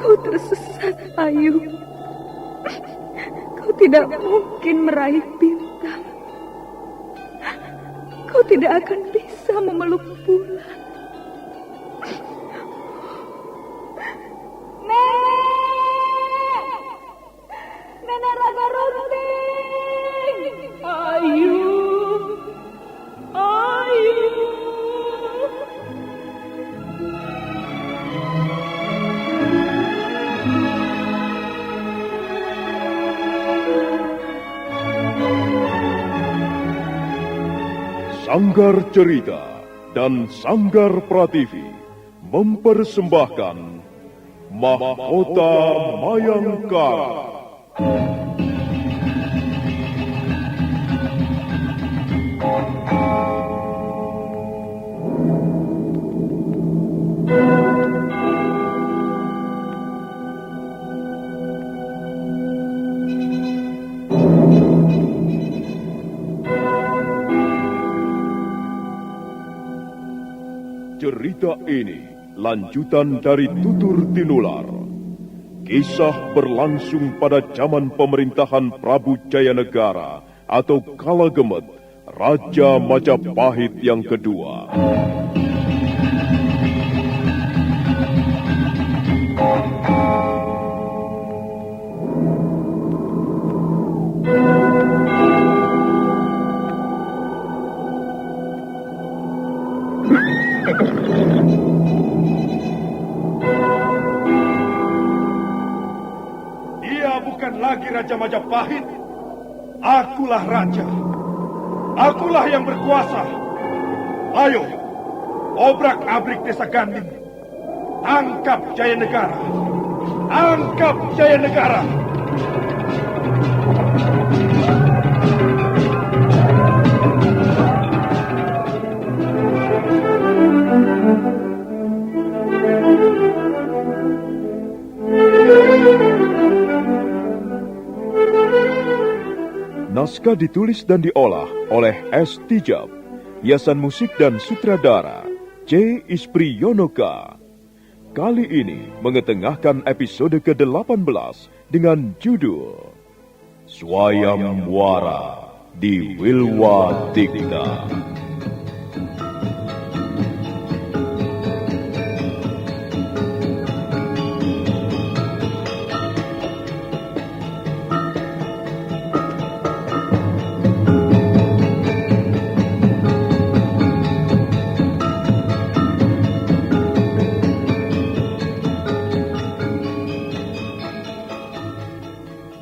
Kau tersesat, Ayu. Kau tidak mungkin meraih bintang. Kau tidak akan bisa memeluk bulan. Nenek Raga Runting. Ayu. Sanggar Cerita dan Sanggar Prativi mempersembahkan Mahkota Mayangkara. Cerita ini lanjutan dari Tutur Tinular. Kisah berlangsung pada zaman pemerintahan Prabu Jayanegara atau Kala Gemet, Raja Majapahit yang kedua. Dia bukan lagi Raja Majapahit. Akulah raja. Akulah yang berkuasa. Ayo, obrak-abrik desa Ganding. Tangkap Jayanegara. Tangkap Jayanegara. Naskah ditulis dan diolah oleh S. Tijab, hiasan musik dan sutradara C. Ispriyonoka. Kali ini mengetengahkan episode ke-18 dengan judul Swayam Wara di Wilwatikta.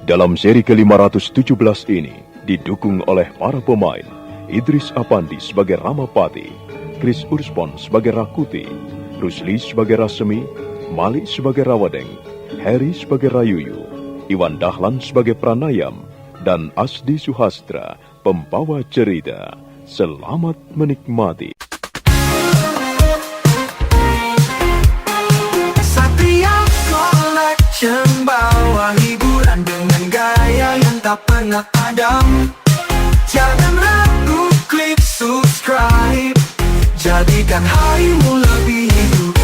Dalam seri ke-517 ini didukung oleh para pemain Idris Apandi sebagai Ramapati, Chris Urspon sebagai Rakuti, Rusli sebagai Rasemi, Malik sebagai Rawadeng, Heri sebagai Rayuyu, Iwan Dahlan sebagai Pranayam, dan Asdi Suhastra pembawa cerita. Selamat menikmati. Satria Collection bawa hiburan dengan gaya yang tak pernah padam. Jangan ragu, klik subscribe, jadikan harimu lebih hidup.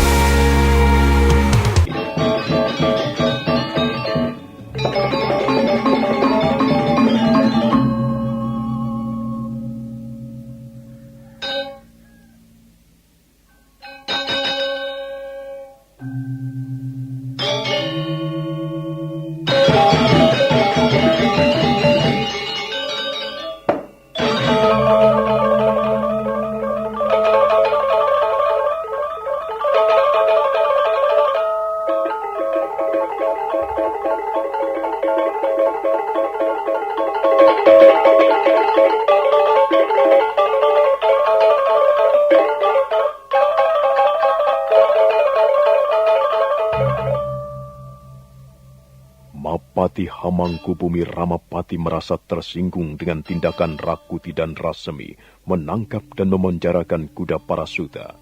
Mapati Hamangkubumi Ramapati merasa tersinggung dengan tindakan Rakuti dan Rasemi menangkap dan memenjarakan kuda Parasuta.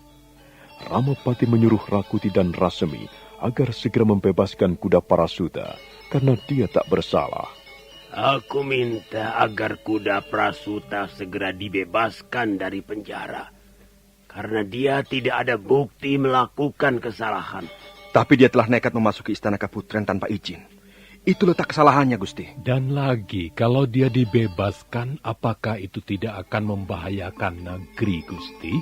Ramapati menyuruh Rakuti dan Rasemi agar segera membebaskan kuda Parasuta karena dia tak bersalah. Aku minta agar kuda Prasuta segera dibebaskan dari penjara. Karena dia tidak ada bukti melakukan kesalahan. Tapi dia telah nekat memasuki istana Kaputren tanpa izin. Itu letak kesalahannya, Gusti. Dan lagi, kalau dia dibebaskan, apakah itu tidak akan membahayakan negeri, Gusti?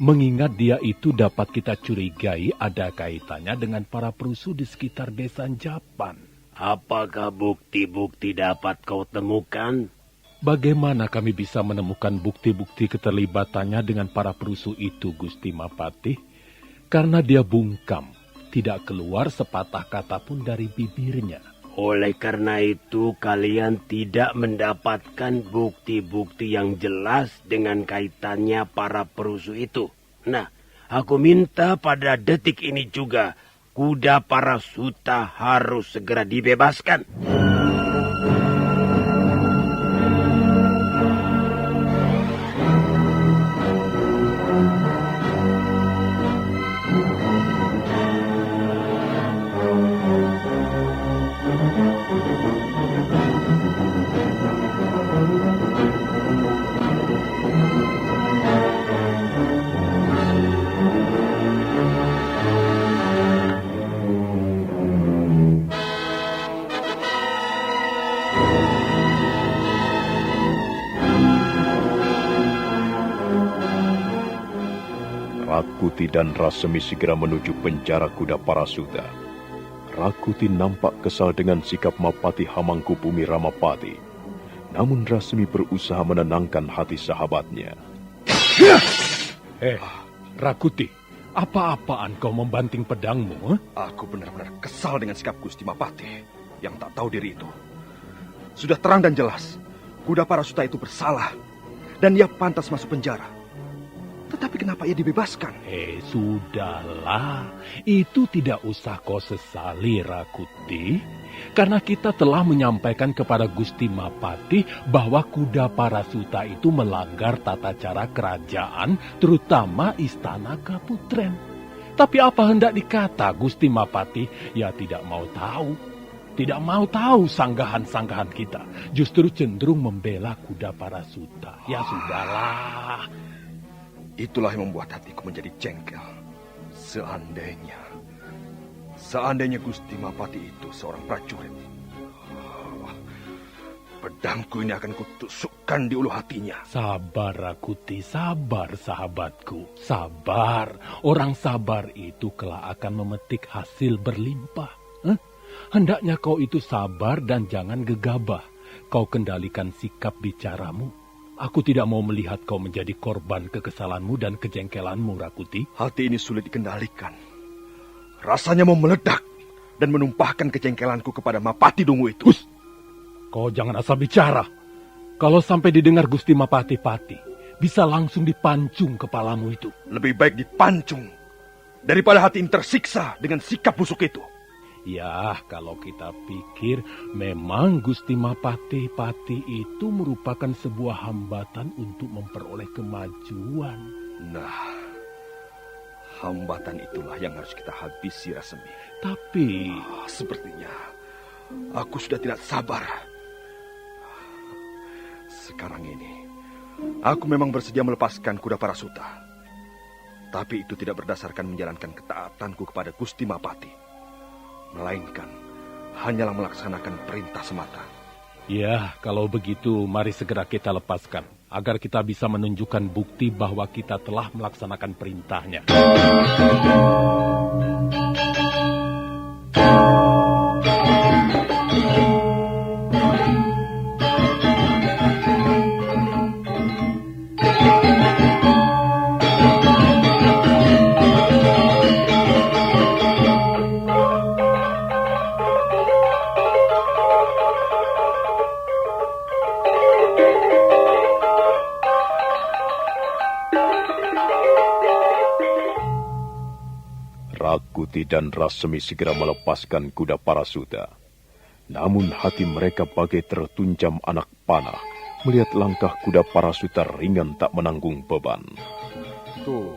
Mengingat dia itu dapat kita curigai ada kaitannya dengan para perusuh di sekitar desa Japan. Apakah bukti-bukti dapat kau temukan? Bagaimana kami bisa menemukan bukti-bukti keterlibatannya dengan para perusuh itu, Gusti Mapati? Karena dia bungkam, tidak keluar sepatah kata pun dari bibirnya. Oleh karena itu, kalian tidak mendapatkan bukti-bukti yang jelas dengan kaitannya para perusuh itu. Nah, aku minta pada detik ini juga, kuda Parasuta harus segera dibebaskan. Rakuti dan Rasemi segera menuju penjara kuda Parasuta. Rakuti nampak kesal dengan sikap Mapati Hamangkubumi Ramapati. Namun Rasemi berusaha menenangkan hati sahabatnya. Rakuti, apa-apaan kau membanting pedangmu? Aku benar-benar kesal dengan sikap Gusti Mapati yang tak tahu diri itu. Sudah terang dan jelas, kuda Parasuta itu bersalah dan ia pantas masuk penjara. Tetapi kenapa ia dibebaskan? Sudahlah. Itu tidak usah kau sesali, Rakuti. Karena kita telah menyampaikan kepada Gusti Mapati bahwa kuda Parasuta itu melanggar tata cara kerajaan, terutama istana Kaputren. Tapi apa hendak dikata Gusti Mapati? Ya tidak mau tahu. Tidak mau tahu sanggahan-sanggahan kita. Justru cenderung membela kuda Parasuta. Ya sudahlah. Itulah yang membuat hatiku menjadi jengkel. Seandainya Gusti Mapati itu seorang prajurit, pedangku ini akan kutusukkan di ulu hatinya. Sabar, Rakuti, sabar sahabatku. Sabar. Orang sabar itu kelak akan memetik hasil berlimpah. Hendaknya kau itu sabar dan jangan gegabah. Kau kendalikan sikap bicaramu. Aku tidak mau melihat kau menjadi korban kekesalanmu dan kejengkelanmu, Rakuti. Hati ini sulit dikendalikan. Rasanya mau meledak dan menumpahkan kejengkelanku kepada Mapati Dungu itu. Kau jangan asal bicara. Kalau sampai didengar Gusti Mapati-Pati, bisa langsung dipancung kepalamu itu. Lebih baik dipancung daripada hati ini tersiksa dengan sikap busuk itu. Ya, kalau kita pikir memang Gusti Mapati-Pati itu merupakan sebuah hambatan untuk memperoleh kemajuan. Nah, hambatan itulah yang harus kita habisi, Rasemi. Tapi sepertinya aku sudah tidak sabar. Sekarang ini, aku memang bersedia melepaskan kuda Parasuta. Tapi itu tidak berdasarkan menjalankan ketaatanku kepada Gusti Mapati. Melainkan hanyalah melaksanakan perintah semata. Ya, kalau begitu mari segera kita lepaskan, agar kita bisa menunjukkan bukti bahwa kita telah melaksanakan perintahnya. Rakuti dan Rasemi segera melepaskan kuda Parasuta. Namun hati mereka bagai tertunjam anak panah melihat langkah kuda Parasuta ringan tak menanggung beban. Tuh,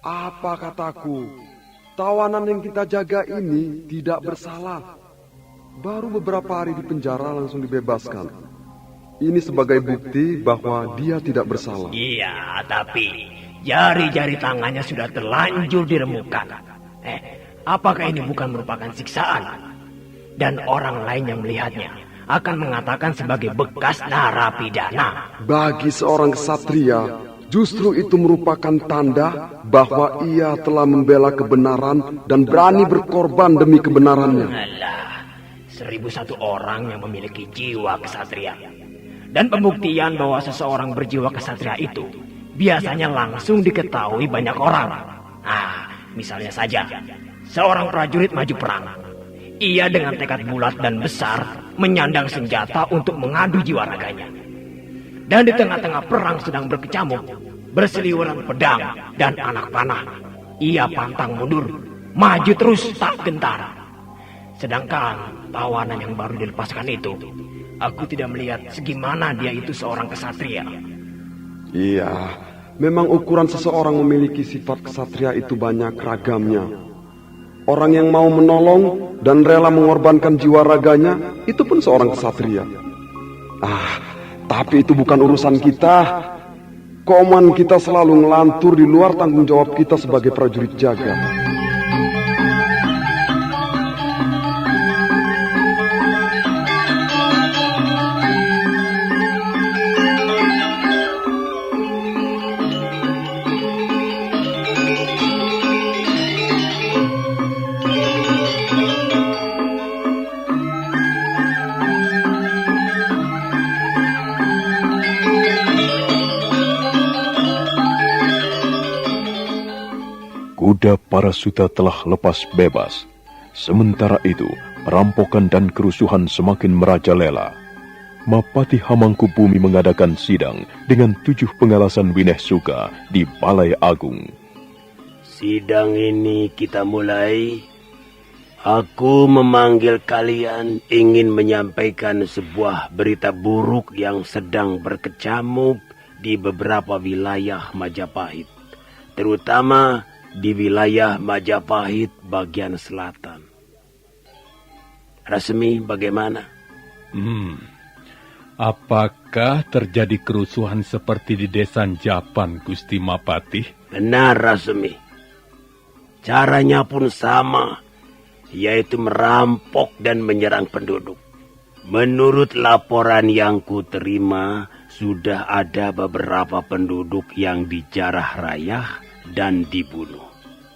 apa kataku? Tawanan yang kita jaga ini tidak bersalah. Baru beberapa hari di penjara langsung dibebaskan. Ini sebagai bukti bahwa dia tidak bersalah. Iya, tapi jari-jari tangannya sudah terlanjur diremukkan. Apakah ini bukan merupakan siksaan? Dan orang lain yang melihatnya akan mengatakan sebagai bekas narapidana. Bagi seorang ksatria, justru itu merupakan tanda bahwa ia telah membela kebenaran dan berani berkorban demi kebenarannya. Alah, 1001 orang yang memiliki jiwa ksatria. Dan pembuktian bahwa seseorang berjiwa ksatria itu biasanya langsung diketahui banyak orang. Misalnya saja, seorang prajurit maju perang. Ia dengan tekad bulat dan besar menyandang senjata untuk mengadu jiwa raganya. Dan di tengah-tengah perang sedang berkecamuk, berseliweran pedang dan anak panah, ia pantang mundur, maju terus tak gentar. Sedangkan tawanan yang baru dilepaskan itu, aku tidak melihat segimana dia itu seorang ksatria. Iya, memang ukuran seseorang memiliki sifat ksatria itu banyak ragamnya. Orang yang mau menolong dan rela mengorbankan jiwa raganya, itu pun seorang ksatria. Tapi itu bukan urusan kita. Koman kita selalu ngelantur di luar tanggung jawab kita sebagai prajurit jaga. Kuda Parasuta telah lepas bebas. Sementara itu, perampokan dan kerusuhan semakin merajalela. Mapati Hamangkubumi mengadakan sidang dengan 7 pengalasan Winehsuka di Balai Agung. Sidang ini kita mulai. Aku memanggil kalian ingin menyampaikan sebuah berita buruk yang sedang berkecamuk di beberapa wilayah Majapahit, terutama di wilayah Majapahit bagian selatan. Rasmi, bagaimana? Apakah terjadi kerusuhan seperti di desa Japan, Gusti Mapati? Benar, Rasmi. Caranya pun sama, yaitu merampok dan menyerang penduduk. Menurut laporan yang kuterima, sudah ada beberapa penduduk yang dijarah rayah dan dibunuh.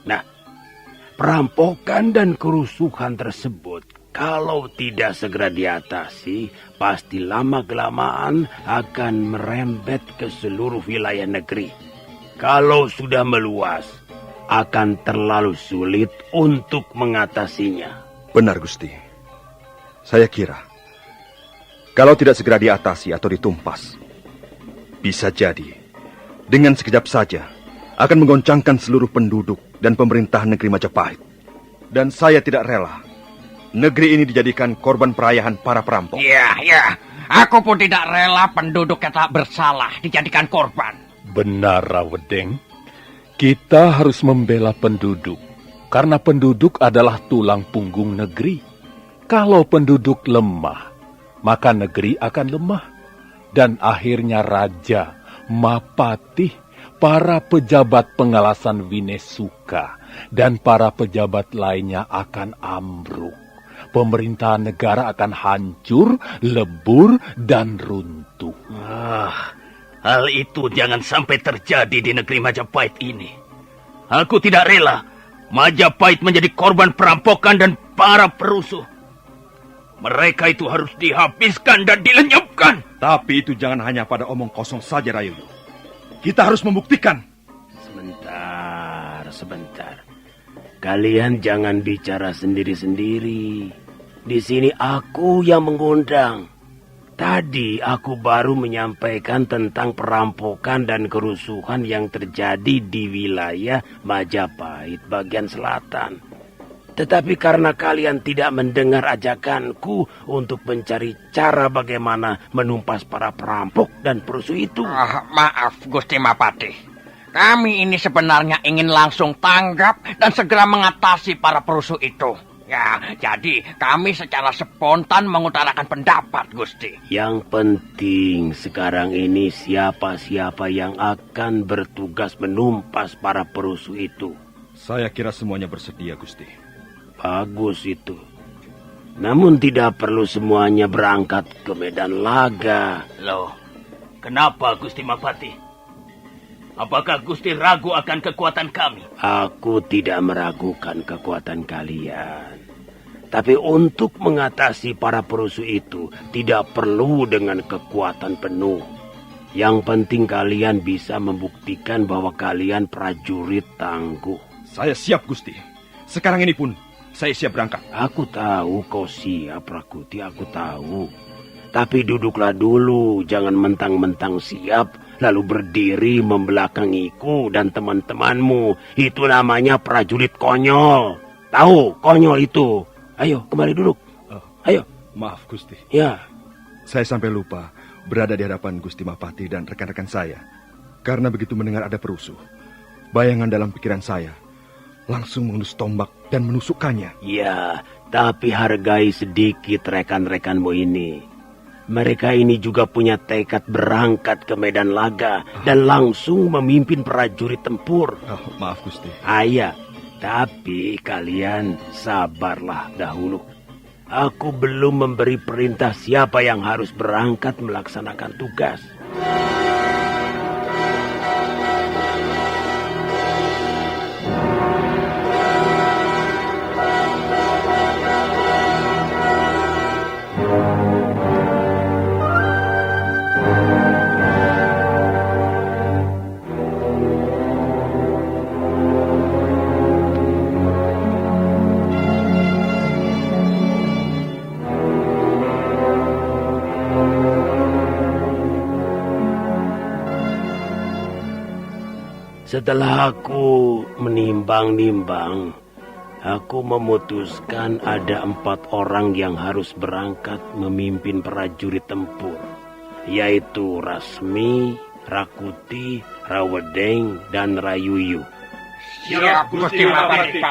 Nah, perampokan dan kerusuhan tersebut kalau tidak segera diatasi, pasti lama-kelamaan akan merembet ke seluruh wilayah negeri. Kalau sudah meluas, akan terlalu sulit untuk mengatasinya. Benar, Gusti. Saya kira, kalau tidak segera diatasi atau ditumpas, bisa jadi dengan sekejap saja akan menggoncangkan seluruh penduduk dan pemerintahan negeri Majapahit. Dan saya tidak rela negeri ini dijadikan korban perayahan para perampok. Ya. Aku pun tidak rela penduduk yang tak bersalah dijadikan korban. Benar, Rawedeng. Kita harus membela penduduk, karena penduduk adalah tulang punggung negeri. Kalau penduduk lemah, maka negeri akan lemah. Dan akhirnya raja, Mapati, para pejabat pengalasan Winehsuka, dan para pejabat lainnya akan ambruk. Pemerintahan negara akan hancur, lebur, dan runtuh. Hal itu jangan sampai terjadi di negeri Majapahit ini. Aku tidak rela Majapahit menjadi korban perampokan dan para perusuh. Mereka itu harus dihabiskan dan dilenyapkan. Tapi itu jangan hanya pada omong kosong saja, Rayuyu. Kita harus membuktikan. Sebentar. Kalian jangan bicara sendiri-sendiri. Di sini aku yang mengundang. Tadi aku baru menyampaikan tentang perampokan dan kerusuhan yang terjadi di wilayah Majapahit bagian selatan. Tetapi karena kalian tidak mendengar ajakanku untuk mencari cara bagaimana menumpas para perampok dan perusuh itu. Maaf, Gusti Mapati. Kami ini sebenarnya ingin langsung tanggap dan segera mengatasi para perusuh itu. Ya, jadi kami secara spontan mengutarakan pendapat, Gusti. Yang penting sekarang ini siapa-siapa yang akan bertugas menumpas para perusuh itu. Saya kira semuanya bersedia, Gusti. Bagus itu. Namun tidak perlu semuanya berangkat ke medan laga. Loh, kenapa Gusti Mapati? Apakah Gusti ragu akan kekuatan kami? Aku tidak meragukan kekuatan kalian. Tapi untuk mengatasi para perusuh itu tidak perlu dengan kekuatan penuh. Yang penting kalian bisa membuktikan bahwa kalian prajurit tangguh. Saya siap, Gusti. Sekarang ini pun saya siap berangkat. Aku tahu kau siap, Rakuti, aku tahu. Tapi duduklah dulu, jangan mentang-mentang siap, lalu berdiri membelakangiku dan teman-temanmu. Itu namanya prajurit konyol. Tahu, konyol itu. Ayo, kembali duduk. Ayo. Maaf, Gusti. Ya. Saya sampai lupa berada di hadapan Gusti Mapati dan rekan-rekan saya. Karena begitu mendengar ada perusuh, bayangan dalam pikiran saya langsung mengendus tombak dan menusukkannya. Ya, tapi hargai sedikit rekan-rekanmu ini. Mereka ini juga punya tekad berangkat ke medan laga dan langsung memimpin prajurit tempur. Maaf, Gusti. Ayah, tapi kalian sabarlah dahulu. Aku belum memberi perintah siapa yang harus berangkat melaksanakan tugas. Setelah aku menimbang-nimbang, aku memutuskan ada 4 orang yang harus berangkat memimpin prajurit tempur, yaitu Rasmi, Rakuti, Rawedeng, dan Rayuyu. Siap, Gusti Mapati.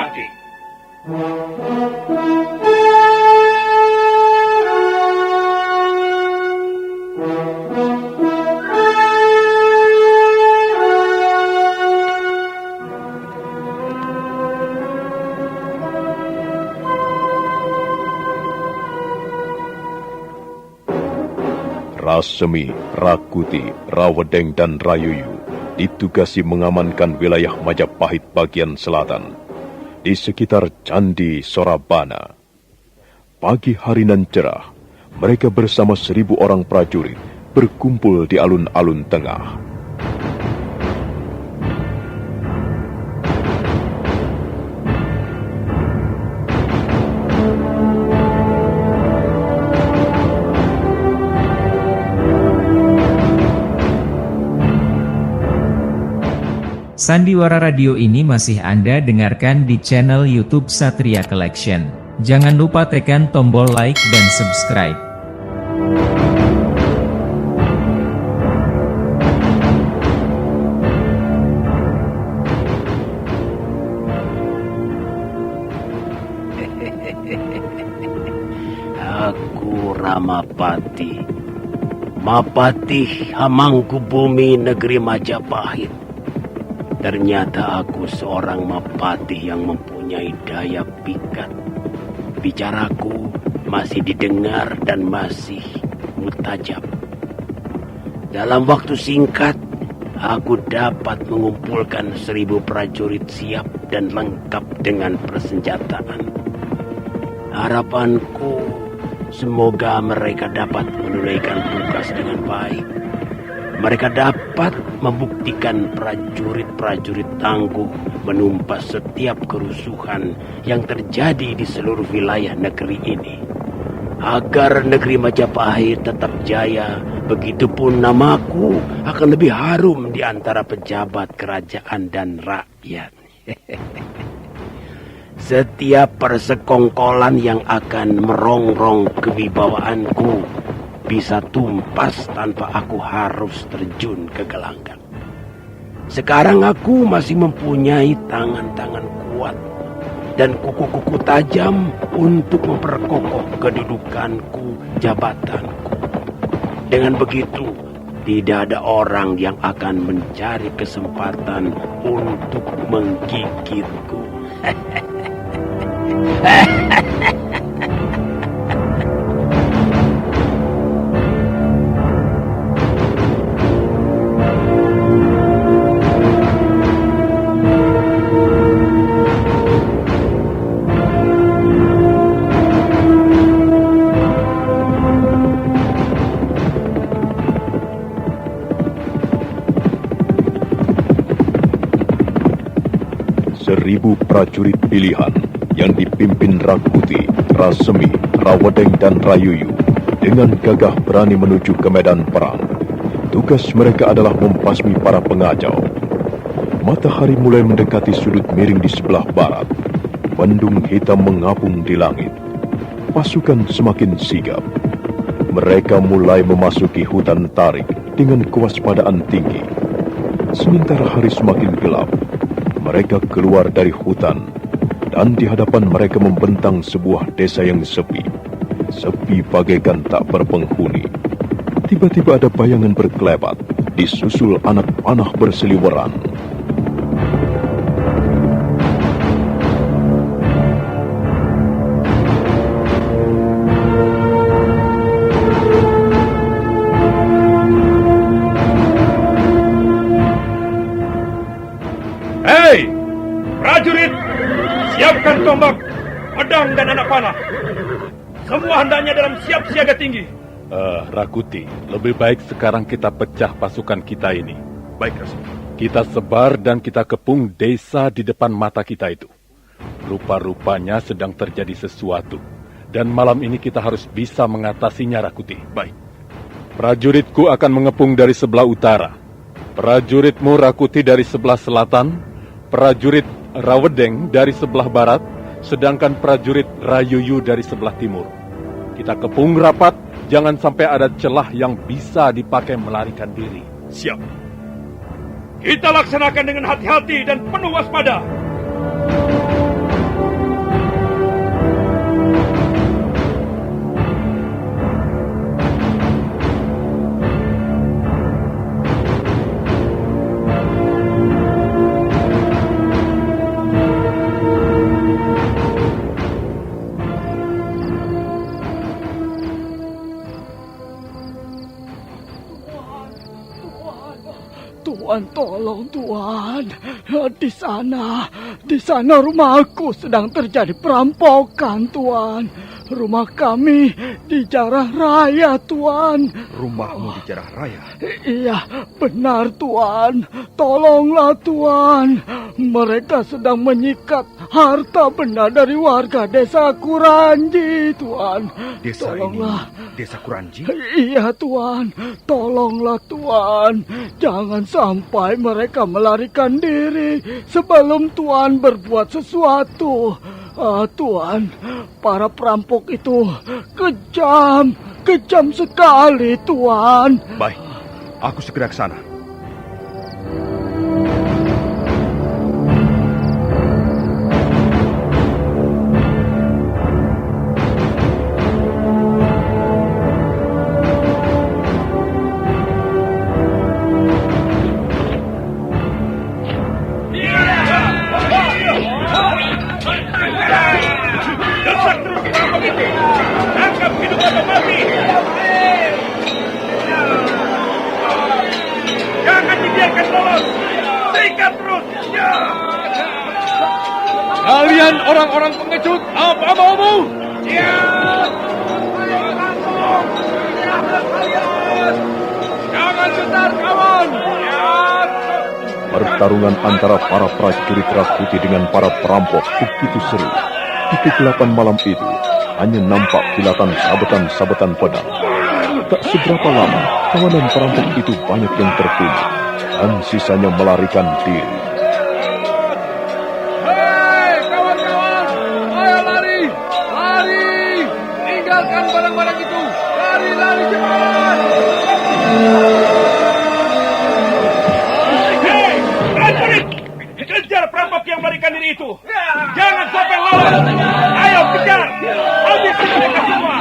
Rasmi, Rakuti, Rawedeng, dan Rayuyu ditugasi mengamankan wilayah Majapahit bagian selatan di sekitar Candi Sorabana. Pagi hari nan cerah, mereka bersama 1000 orang prajurit berkumpul di alun-alun tengah. Sandiwara Radio ini masih Anda dengarkan di channel YouTube Satria Collection. Jangan lupa tekan tombol like dan subscribe. Aku Ramapati, Mapati Hamangkubumi negeri Majapahit. Ternyata aku seorang Mapati yang mempunyai daya pikat. Bicaraku masih didengar dan masih mutajab. Dalam waktu singkat, aku dapat mengumpulkan 1000 prajurit siap dan lengkap dengan persenjataan. Harapanku, semoga mereka dapat menunaikan tugas dengan baik. Mereka dapat membuktikan prajurit-prajurit tangguh menumpas setiap kerusuhan yang terjadi di seluruh wilayah negeri ini. Agar negeri Majapahit tetap jaya, begitupun namaku akan lebih harum di antara pejabat kerajaan dan rakyat. Setiap persekongkolan yang akan merongrong kewibawaanku bisa tumpas tanpa aku harus terjun ke gelanggang. Sekarang aku masih mempunyai tangan-tangan kuat dan kuku-kuku tajam untuk memperkokoh kedudukanku, jabatanku. Dengan begitu, tidak ada orang yang akan mencari kesempatan untuk menggigitku. Seribu prajurit pilihan yang dipimpin Rakuti, Rasemi, Rawedeng, dan Rayuyu dengan gagah berani menuju ke medan perang. Tugas mereka adalah membasmi para pengacau. Matahari mulai mendekati sudut miring di sebelah barat. Mendung hitam mengapung di langit. Pasukan semakin sigap. Mereka mulai memasuki hutan tarik dengan kewaspadaan tinggi. Sementara hari semakin gelap, mereka keluar dari hutan, dan di hadapan mereka membentang sebuah desa yang sepi. Sepi bagaikan tak berpenghuni. Tiba-tiba ada bayangan berkelebat, disusul anak panah berseliweran. Hei, prajurit, siapkan tombak, pedang, dan anak panah. Semua hendaknya dalam siap siaga tinggi. Rakuti, lebih baik sekarang kita pecah pasukan kita ini. Baik, Rasul. Kita sebar dan kita kepung desa di depan mata kita itu. Rupa-rupanya sedang terjadi sesuatu. Dan malam ini kita harus bisa mengatasinya, Rakuti. Baik. Prajuritku akan mengepung dari sebelah utara. Prajuritmu, Rakuti, dari sebelah selatan. Prajurit Rawedeng dari sebelah barat. Sedangkan prajurit Rayuyu dari sebelah timur. Kita kepung rapat, jangan sampai ada celah yang bisa dipakai melarikan diri. Siap. Kita laksanakan dengan hati-hati dan penuh waspada. Tuan, tolong Tuan. Di sana rumahku sedang terjadi perampokan, Tuan. Rumah kami dijarah raya, Tuan. Rumahmu dijarah raya? Iya, benar, Tuan. Tolonglah, Tuan. Mereka sedang menyikat harta benda dari warga desa Kuranji, Tuan. Desa Tolonglah. ini desa Kuranji? Iya, Tuan. Tolonglah, Tuan. Jangan sampai mereka melarikan diri sebelum Tuan berbuat sesuatu. Tuan, para perampok itu kejam sekali, Tuan. Baik, aku segera ke sana. Kalian orang-orang pengecut, apa maumu? Jangan gentar, kawan. Pertarungan antara para prajurit Rakuti dengan para perampok begitu seru. Di kegelapan malam itu, hanya nampak kilatan sabetan-sabetan pedang. Tak seberapa lama, kawanan perampok itu banyak yang terbunuh, dan sisanya melarikan diri. Tinggalkan barang-barang itu. Lari cepat. Hei, prajurit! Kejar perampok yang melarikan diri itu. Jangan sampai lolos. Ayo kejar. Habisi mereka semua.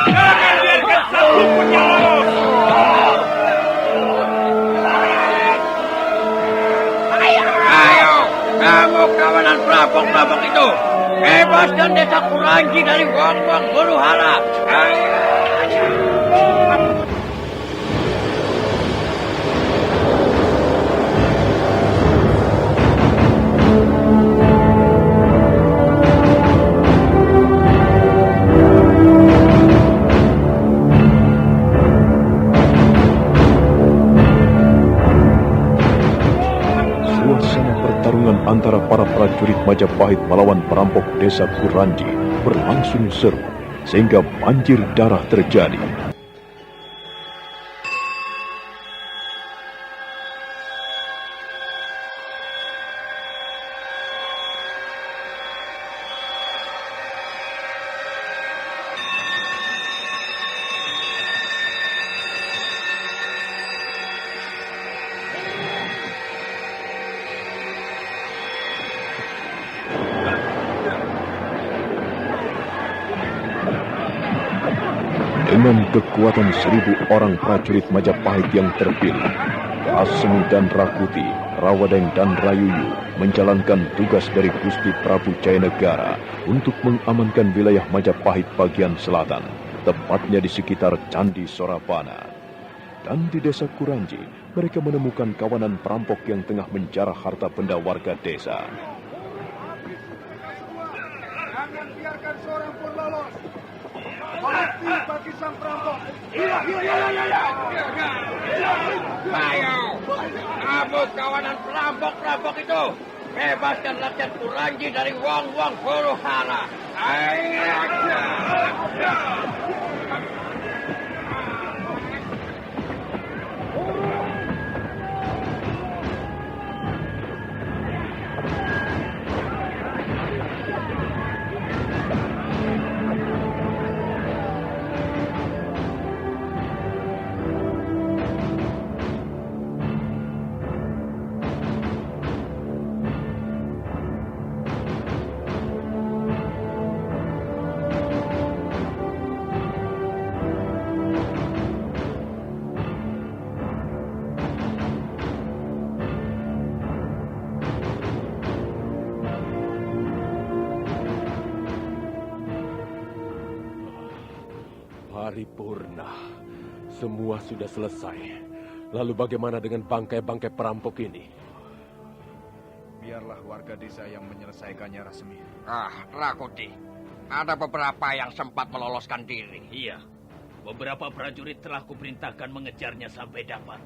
Jangan biarkan satu pun yang lolos. Ayo, kamu kawanan perampok-perampok itu. Bebaskan desa Kuranji dari wong-wong huru hara. Suasana pertarungan antara para prajurit Majapahit melawan perampok desa Kuranji berlangsung seru, sehingga banjir darah terjadi. Dengan kekuatan 1.000 orang prajurit Majapahit yang terpilih, Lasemi dan Rakuti, Rawadeng dan Rayuyu menjalankan tugas dari Gusti Prabu Jayanegara untuk mengamankan wilayah Majapahit bagian selatan, tepatnya di sekitar Candi Sorapana. Dan di desa Kuranji, mereka menemukan kawanan perampok yang tengah menjarah harta benda warga desa. Jangan biarkan seorang pun lolos. Mati bagi sang perampok. Ayo, kamu kawanan perampok-perampok itu. Bebaskan rakyat Kuranji dari wong-wong huru hara. Paripurna. Semua sudah selesai. Lalu bagaimana dengan bangkai-bangkai perampok ini? Biarlah warga desa yang menyelesaikannya, Rasemi. Rakuti. Ada beberapa yang sempat meloloskan diri. Iya. Beberapa prajurit telah kuperintahkan mengejarnya sampai dapat.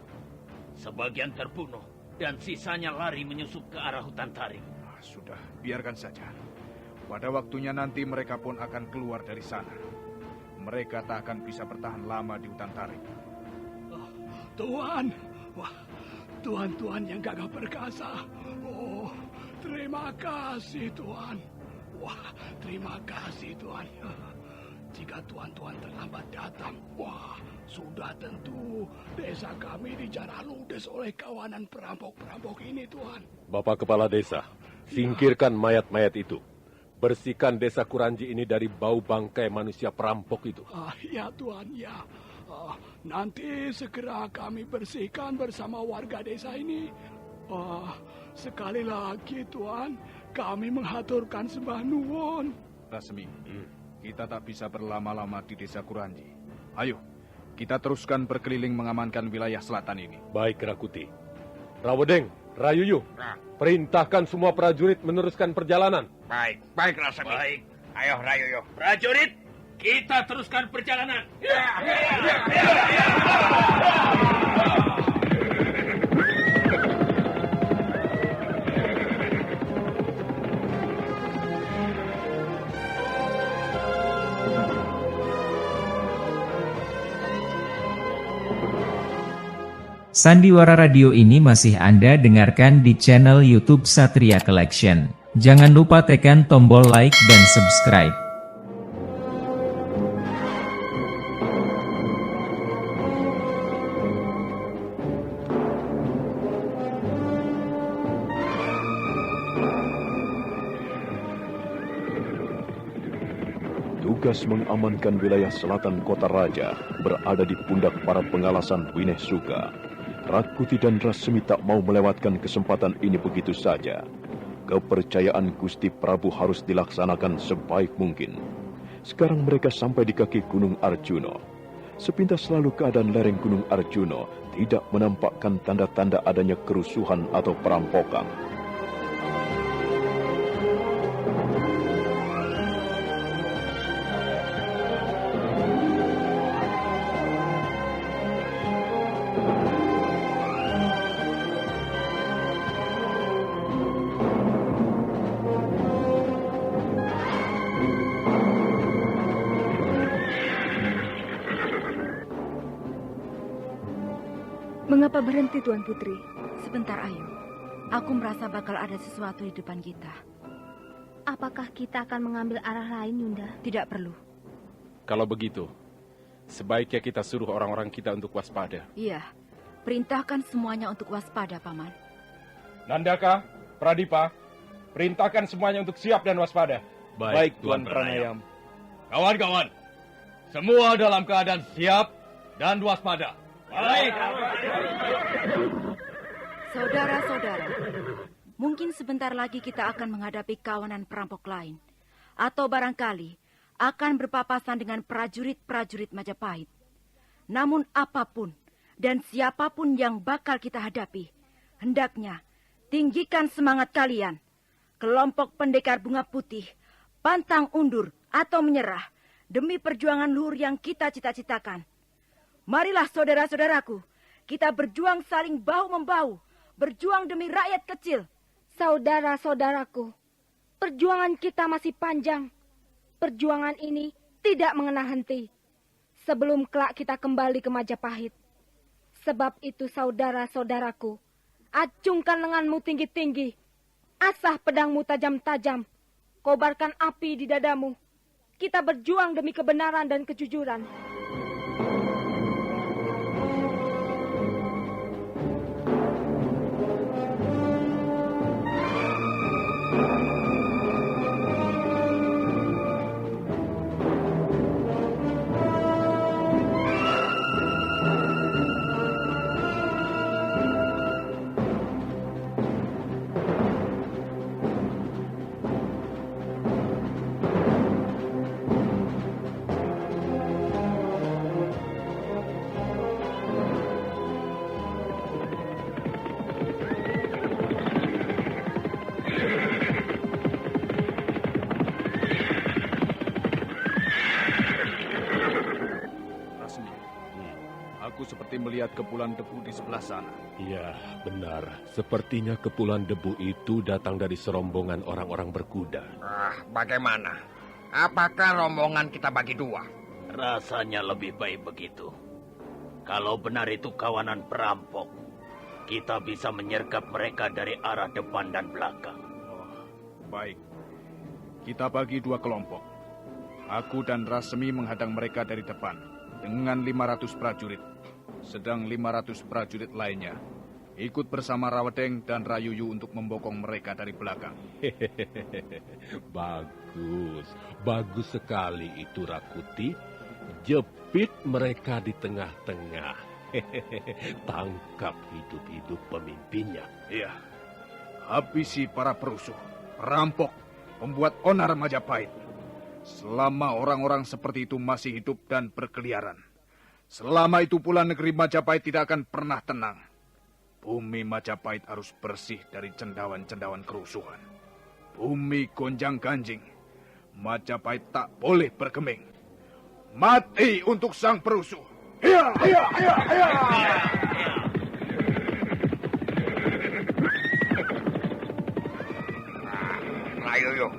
Sebagian terbunuh dan sisanya lari menyusup ke arah hutan taring. Sudah, biarkan saja. Pada waktunya nanti mereka pun akan keluar dari sana. Mereka tak akan bisa bertahan lama di hutan taring. Tuan, wah, tuan-tuan yang gagah perkasa. Oh, terima kasih Tuan. Wah, terima kasih Tuan. Jika tuan-tuan terlambat datang, wah, sudah tentu desa kami dijarah ludes oleh kawanan perampok-perampok ini, Tuan. Bapak Kepala Desa, singkirkan mayat-mayat itu. Bersihkan desa Kuranji ini dari bau bangkai manusia perampok itu. Ya Tuan, ya. Nanti segera kami bersihkan bersama warga desa ini. Sekali lagi Tuan, kami menghaturkan sembah nuwun. Rasemi, kita tak bisa berlama-lama di desa Kuranji. Ayo, kita teruskan berkeliling mengamankan wilayah selatan ini. Baik, Rakuti. Rawadeng, Rayuyu, perintahkan semua prajurit meneruskan perjalanan. Baik Rasemi. Baik. Ayo Rayuyu. Prajurit, kita teruskan perjalanan. Sandiwara Radio ini masih Anda dengarkan di channel YouTube Satria Collection. Jangan lupa tekan tombol like dan subscribe. Tugas mengamankan wilayah selatan kota raja berada di pundak para pengalasan Wineh Suka. Rakuti dan Rasemi tak mau melewatkan kesempatan ini begitu saja. Kepercayaan Gusti Prabu harus dilaksanakan sebaik mungkin. Sekarang mereka sampai di kaki Gunung Arjuna. Sepintas lalu keadaan lereng Gunung Arjuna tidak menampakkan tanda-tanda adanya kerusuhan atau perampokan. Mengapa berhenti, Tuan Putri? Sebentar, Ayu. Aku merasa bakal ada sesuatu di depan kita. Apakah kita akan mengambil arah lain, Yunda? Tidak perlu. Kalau begitu, sebaiknya kita suruh orang-orang kita untuk waspada. Iya, perintahkan semuanya untuk waspada, Paman. Nandaka, Pradipa, perintahkan semuanya untuk siap dan waspada. Baik, Tuan Pranayam. Kawan-kawan, semua dalam keadaan siap dan waspada. Baik. Saudara-saudara, mungkin sebentar lagi kita akan menghadapi kawanan perampok lain. Atau barangkali akan berpapasan dengan prajurit-prajurit Majapahit. Namun apapun dan siapapun yang bakal kita hadapi, hendaknya tinggikan semangat kalian. Kelompok pendekar bunga putih, pantang undur atau menyerah demi perjuangan luhur yang kita cita-citakan. Marilah saudara-saudaraku, kita berjuang saling bahu-membahu, berjuang demi rakyat kecil. Saudara-saudaraku, perjuangan kita masih panjang. Perjuangan ini tidak mengenal henti. Sebelum kelak kita kembali ke Majapahit. Sebab itu saudara-saudaraku, acungkan lenganmu tinggi-tinggi. Asah pedangmu tajam-tajam. Kobarkan api di dadamu. Kita berjuang demi kebenaran dan kejujuran. Melihat kepulan debu di sebelah sana. Iya, benar. Sepertinya kepulan debu itu datang dari serombongan orang-orang berkuda. Bagaimana? Apakah rombongan kita bagi dua? Rasanya lebih baik begitu. Kalau benar itu kawanan perampok, kita bisa menyergap mereka dari arah depan dan belakang. Baik. Kita bagi dua kelompok. Aku dan Rasmi menghadang mereka dari depan dengan 500 prajurit. Sedang 500 prajurit lainnya ikut bersama Rawedeng dan Rayuyu untuk membokong mereka dari belakang. Bagus sekali itu Rakuti. Jepit mereka di tengah-tengah. Tangkap hidup-hidup pemimpinnya. Iya, habisi para perusuh, perampok, pembuat onar Majapahit. Selama orang-orang seperti itu masih hidup dan berkeliaran, selama itu pula negeri Majapahit tidak akan pernah tenang. Bumi Majapahit harus bersih dari cendawan-cendawan kerusuhan. Bumi gonjang-ganjing. Majapahit tak boleh bergeming. Mati untuk sang perusuh. Hiya, hiya, hiya, hiya. Rayuyu,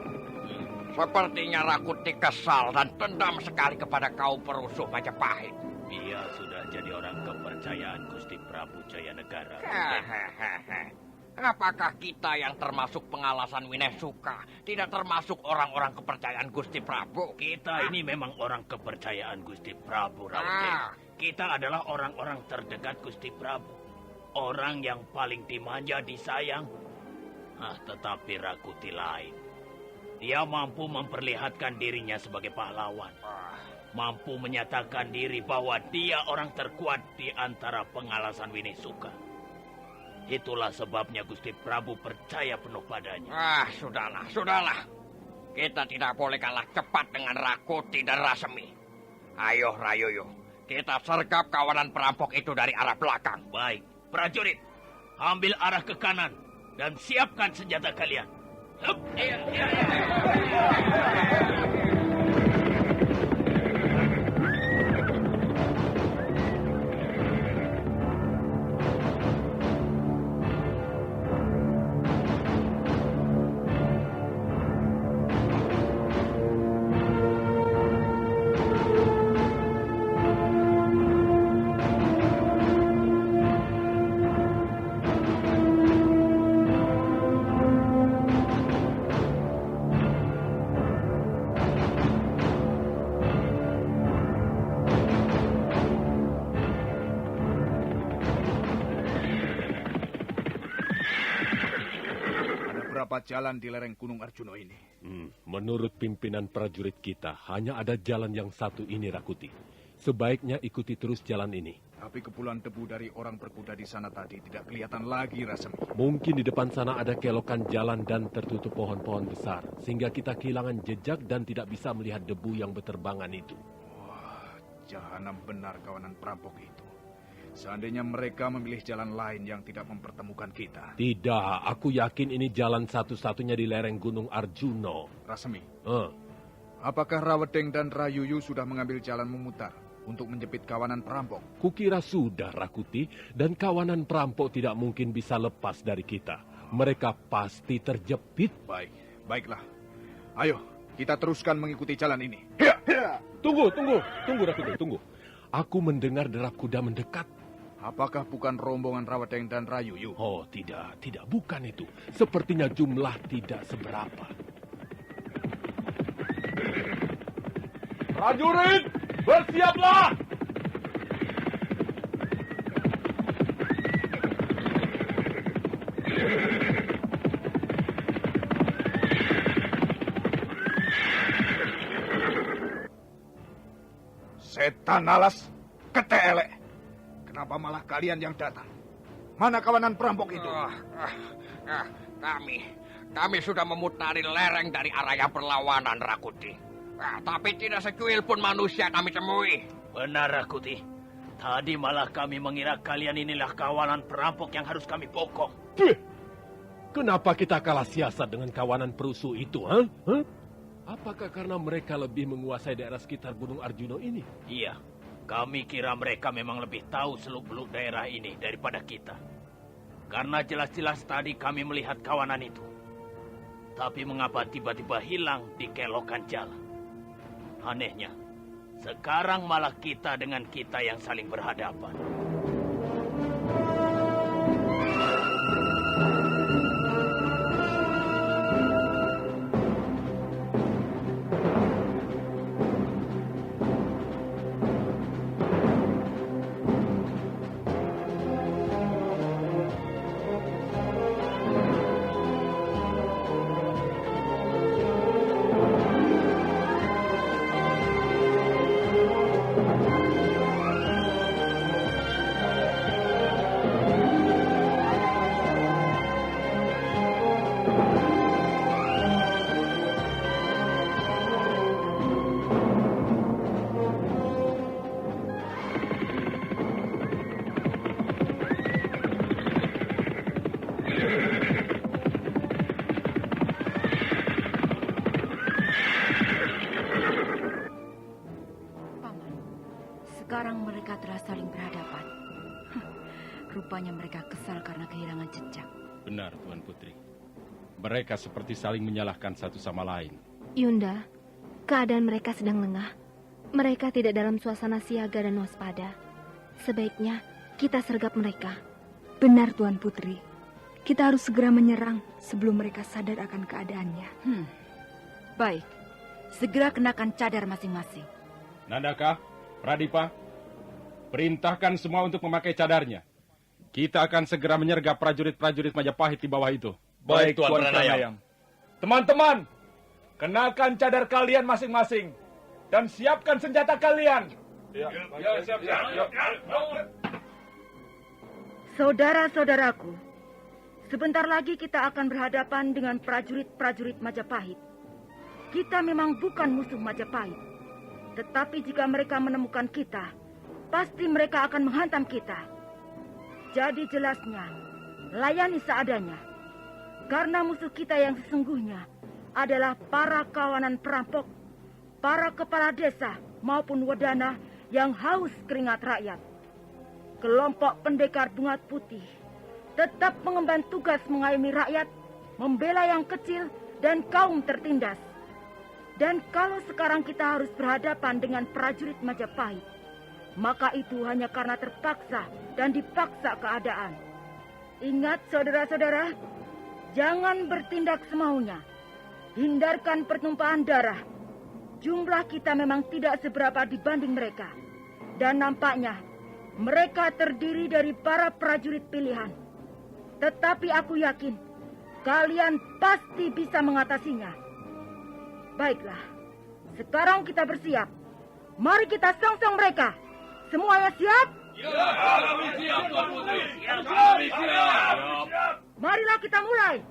sepertinya Rakuti kesal dan dendam sekali kepada kaum perusuh Majapahit. Dia sudah jadi orang kepercayaan Gusti Prabu Jayanegara. Apakah kita yang termasuk pengalasan Winesuka tidak termasuk orang-orang kepercayaan Gusti Prabu? Kita ini memang orang kepercayaan Gusti Prabu, Rawedeng. Kita adalah orang-orang terdekat Gusti Prabu. Orang yang paling dimanja, disayang. Tetapi Rakuti lain. Dia mampu memperlihatkan dirinya sebagai pahlawan. Mampu menyatakan diri bahwa dia orang terkuat di antara pengalasan Winesuka. Itulah sebabnya Gusti Prabu percaya penuh padanya. Sudahlah. Kita tidak boleh kalah cepat dengan Rakuti dan Rasemi. Ayo, Rayoyo, kita sergap kawanan perampok itu dari arah belakang. Baik, prajurit, ambil arah ke kanan dan siapkan senjata kalian. Hup. Berapa jalan di lereng Gunung Arjuno ini? Menurut pimpinan prajurit kita, hanya ada jalan yang satu ini, Rakuti. Sebaiknya ikuti terus jalan ini. Tapi kepulan debu dari orang berkuda di sana tadi tidak kelihatan lagi, Rasemi. Mungkin di depan sana ada kelokan jalan dan tertutup pohon-pohon besar, sehingga kita kehilangan jejak dan tidak bisa melihat debu yang berterbangan itu. Wah, jahanam benar kawanan perampok itu. Seandainya mereka memilih jalan lain yang tidak mempertemukan kita. Tidak, aku yakin ini jalan satu-satunya di lereng Gunung Arjuno. Rasemi, apakah Rawedeng dan Rayuyu sudah mengambil jalan memutar untuk menjepit kawanan perampok? Kukira sudah, Rakuti, dan kawanan perampok tidak mungkin bisa lepas dari kita. Mereka pasti terjepit. Baiklah. Ayo, kita teruskan mengikuti jalan ini. Tunggu, Rakuti, tunggu. Aku mendengar derap kuda mendekat. Apakah bukan rombongan Rawedeng dan Rayuyu? Oh, tidak, bukan itu. Sepertinya jumlah tidak seberapa. Prajurit, bersiaplah! Setan alas, ketelek. Kenapa malah kalian yang datang? Mana kawanan perampok itu? Kami sudah memutari lereng dari arah yang berlawanan, Rakuti. Tapi tidak secuil pun manusia kami temui. Benar, Rakuti. Tadi malah kami mengira kalian inilah kawanan perampok yang harus kami pokok. Kenapa kita kalah siasat dengan kawanan perusuh itu, Apakah karena mereka lebih menguasai daerah sekitar Gunung Arjuno ini? Iya, kami kira mereka memang lebih tahu seluk-beluk daerah ini daripada kita. Karena jelas-jelas tadi kami melihat kawanan itu. Tapi mengapa tiba-tiba hilang di kelokan jalan? Anehnya, sekarang malah kita dengan kita yang saling berhadapan. Sekarang mereka telah saling berhadapan. Rupanya mereka kesal karena kehilangan jejak. Benar, Tuan Putri. Mereka seperti saling menyalahkan satu sama lain. Yunda, keadaan mereka sedang lengah. Mereka tidak dalam suasana siaga dan waspada. Sebaiknya kita sergap mereka. Benar, Tuan Putri. Kita harus segera menyerang sebelum mereka sadar akan keadaannya. Baik, segera kenakan cadar masing-masing. Nandaka, Pradipa, perintahkan semua untuk memakai cadarnya. Kita akan segera menyergap prajurit-prajurit Majapahit di bawah itu. Baik, Tuan Pranayam. Teman-teman, kenakan cadar kalian masing-masing. Dan siapkan senjata kalian. Saudara-saudaraku, Sebentar lagi kita akan berhadapan dengan prajurit-prajurit Majapahit. Kita memang bukan musuh Majapahit. Tetapi jika mereka menemukan kita, pasti mereka akan menghantam kita. Jadi jelasnya, layani seadanya. Karena musuh kita yang sesungguhnya adalah para kawanan perampok, para kepala desa maupun wedana yang haus keringat rakyat. Kelompok pendekar bunga putih tetap mengemban tugas mengayomi rakyat, membela yang kecil dan kaum tertindas. Dan kalau sekarang kita harus berhadapan dengan prajurit Majapahit, maka itu hanya karena terpaksa dan dipaksa keadaan. Ingat saudara-saudara, jangan bertindak semaunya. Hindarkan pertumpahan darah. Jumlah kita memang tidak seberapa dibanding mereka. Dan nampaknya mereka terdiri dari para prajurit pilihan. Tetapi aku yakin kalian pasti bisa mengatasinya. Baiklah, sekarang kita bersiap. Mari kita songsong mereka. Semuanya siap? Kami siap, Tuan Putri. Kami siap. Marilah kita mulai.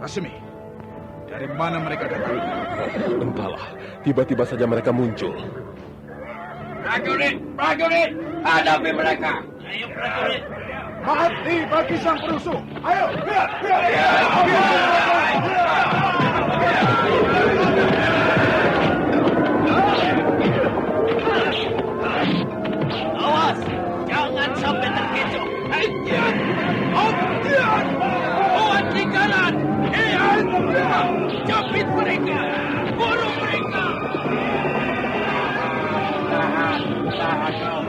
Rasmi, dari mana mereka datang? Entahlah, tiba-tiba saja mereka muncul. Prajurit, prajurit, hadapi mereka. Ayo prajurit. Mati bagi sang perusuh. Ayo, biar. Awas, jangan sampai terkecoh. Buat lingkaran. Capit mereka. Bunuh mereka. Tahan kau.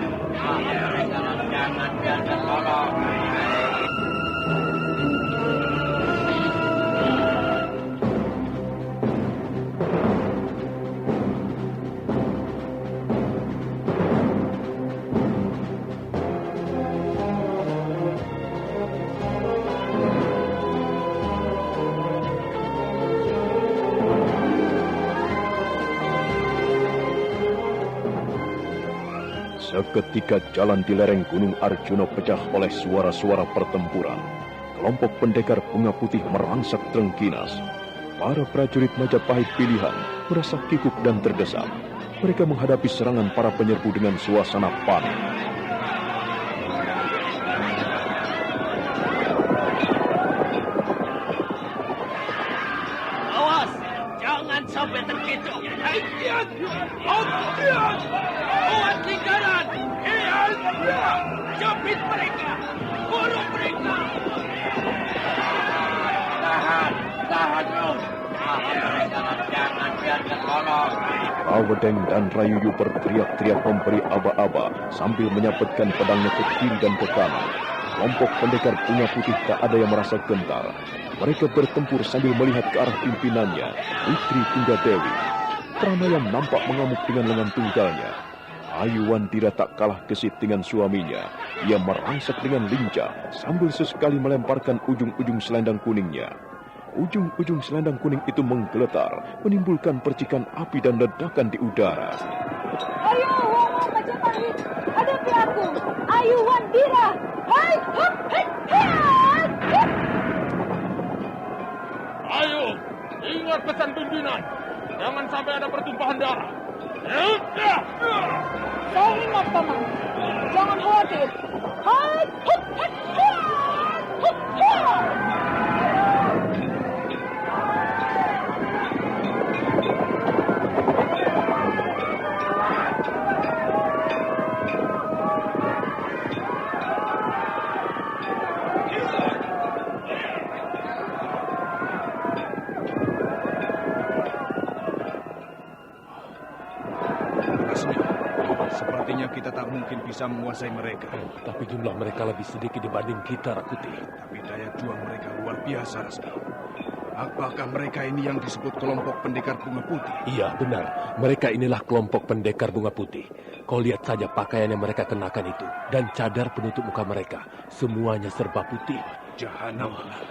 Jangan biarkan lolos. Seketika jalan di lereng Gunung Arjuna pecah oleh suara-suara pertempuran. Kelompok pendekar bunga putih merangsak terengginas. Para prajurit Majapahit pilihan merasa kikuk dan terdesak. Mereka menghadapi serangan para penyerbu dengan suasana panik. Awas, jangan sampai terkecoh. Buat lingkaran. Capit mereka. Bunuh mereka. Tahan kau. Jangan biarkan lolos. Rawedeng dan Rayuyu berteriak-teriak memberi aba-aba sambil menyabetkan pedangnya ke kiri dan ke kanan. Kelompok pendekar bunga putih tak ada yang merasa gentar. Mereka bertempur sambil melihat ke arah pimpinannya, Putri Tunggadewi. Pranayam nampak mengamuk dengan lengan tunggalnya. Ayuwandira tak kalah gesit dengan suaminya. Ia merangsak dengan lincah sambil sesekali melemparkan ujung-ujung selendang kuningnya. Ujung-ujung selendang kuning itu menggeletar, menimbulkan percikan api dan ledakan di udara. Ayo, Womo Majapahit, hadapi aku, Ayuwandira. Hai, hup, hit, hit. Ayo, ingat pesan pimpinan. Jangan sampai ada pertumpahan darah. Saya ingat, Paman. Jangan khawatir. Hai, hup, hit, hit. Hup, hit. bisa menguasai mereka. Tapi jumlah mereka lebih sedikit dibanding kita, Rakuti. Tapi daya juang mereka luar biasa, Rasmi. Apakah mereka ini yang disebut kelompok pendekar bunga putih? Iya, benar. Mereka inilah kelompok pendekar bunga putih. Kau lihat saja pakaian yang mereka kenakan itu. Dan cadar penutup muka mereka. Semuanya serba putih. Jahanam benar.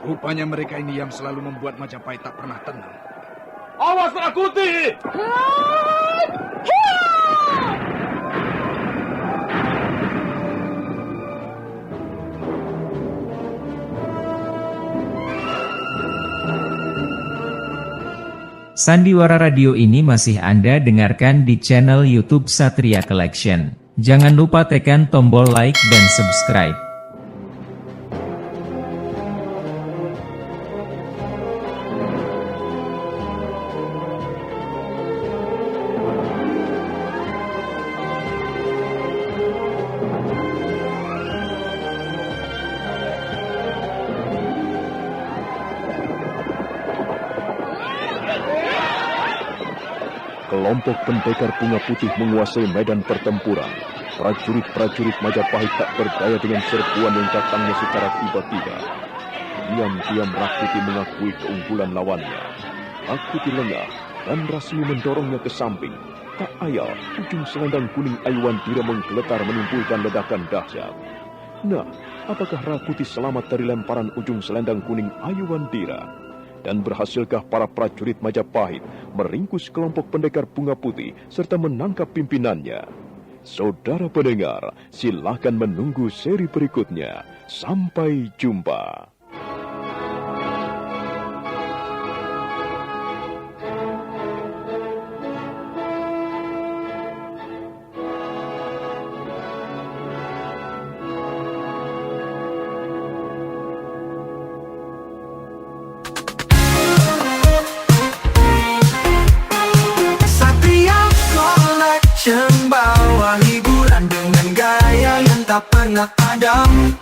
Rupanya mereka ini yang selalu membuat Majapahit tak pernah tenang. Awas, Rakuti! Sandiwara Radio ini masih Anda dengarkan di channel YouTube Satria Collection. Jangan lupa tekan tombol like dan subscribe. Kelompok pendekar bunga putih menguasai medan pertempuran. Prajurit-prajurit Majapahit tak berdaya dengan serbuan yang datangnya secara tiba-tiba. Diam-diam Rakuti mengakui keunggulan lawannya. Rakuti lengah dan Rasmi mendorongnya ke samping. Tak ayal, ujung selendang kuning Ayuandira menggeletar menimbulkan ledakan dahsyat. Nah, apakah Rakuti selamat dari lemparan ujung selendang kuning Ayuandira? Dan berhasilkah para prajurit Majapahit meringkus kelompok pendekar bunga putih serta menangkap pimpinannya? Saudara pendengar, silakan menunggu seri berikutnya. Sampai jumpa. Bawa hiburan dengan gaya yang tak pernah padam.